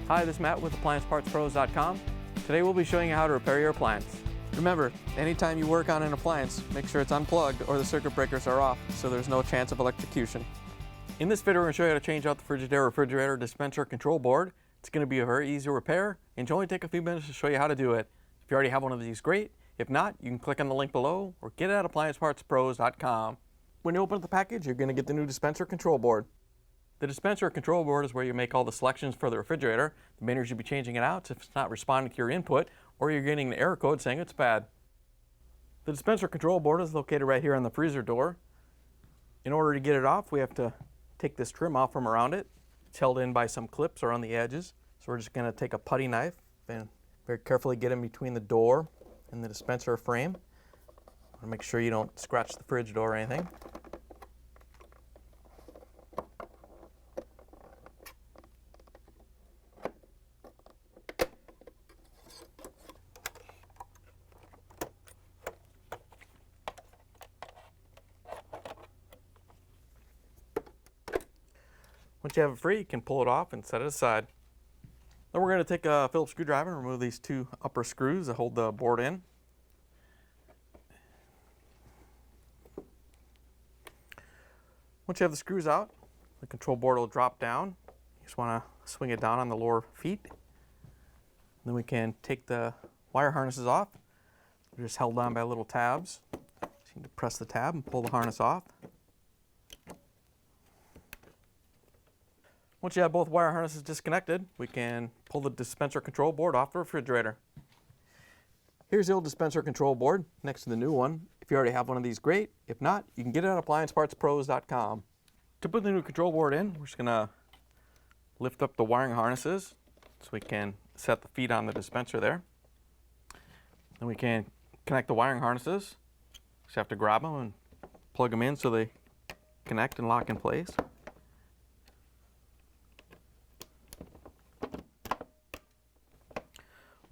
Hi, this is Matt with AppliancePartsPros.com. Today we'll be showing you how to repair your appliance. Remember, anytime you work on an appliance, make sure it's unplugged or the circuit breakers are off so there's no chance of electrocution. In this video, we're going to show you how to change out the Frigidaire Refrigerator Dispenser Control Board. It's going to be a very easy repair and it'll only take a few minutes to show you how to do it. If you already have one of these, great. If not, you can click on the link below or get it at AppliancePartsPros.com. When you open up the package, you're going to get the new dispenser control board. The dispenser control board is where you make all the selections for the refrigerator. The main reason you'll be changing it out is if it's not responding to your input or you're getting an error code saying it's bad. The dispenser control board is located right here on the freezer door. In order to get it off, we have to take this trim off from around it. It's held in by some clips around the edges. So we're just going to take a putty knife and very carefully get in between the door and the dispenser frame. Want to make sure you don't scratch the fridge door or anything. Once you have it free, you can pull it off and set it aside. Then we're going to take a Phillips screwdriver and remove these two upper screws that hold the board in. Once you have the screws out, the control board will drop down. You just want to swing it down on the lower feet. Then we can take the wire harnesses off. They're just held on by little tabs. So you need to press the tab and pull the harness off. Once you have both wire harnesses disconnected, we can pull the dispenser control board off the refrigerator. Here's the old dispenser control board next to the new one. If you already have one of these, great. If not, you can get it at AppliancePartsPros.com. To put the new control board in, we're just going to lift up the wiring harnesses so we can set the feet on the dispenser there. Then we can connect the wiring harnesses. Just have to grab them and plug them in so they connect and lock in place.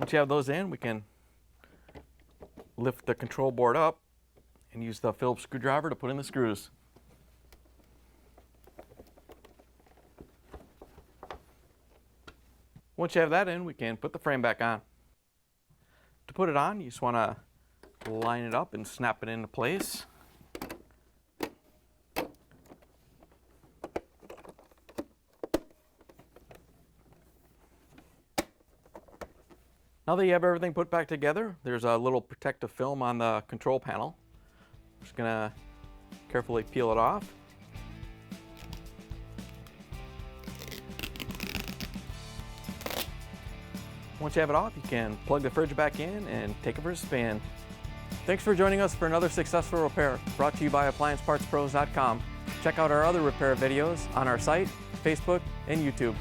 Once you have those in, we can lift the control board up and use the Phillips screwdriver to put in the screws. Once you have that in, we can put the frame back on. To put it on, you just want to line it up and snap it into place. Now that you have everything put back together, there's a little protective film on the control panel. I'm just going to carefully peel it off. Once you have it off, you can plug the fridge back in and take it for a spin. Thanks for joining us for another successful repair brought to you by AppliancePartsPros.com. Check out our other repair videos on our site, Facebook, and YouTube.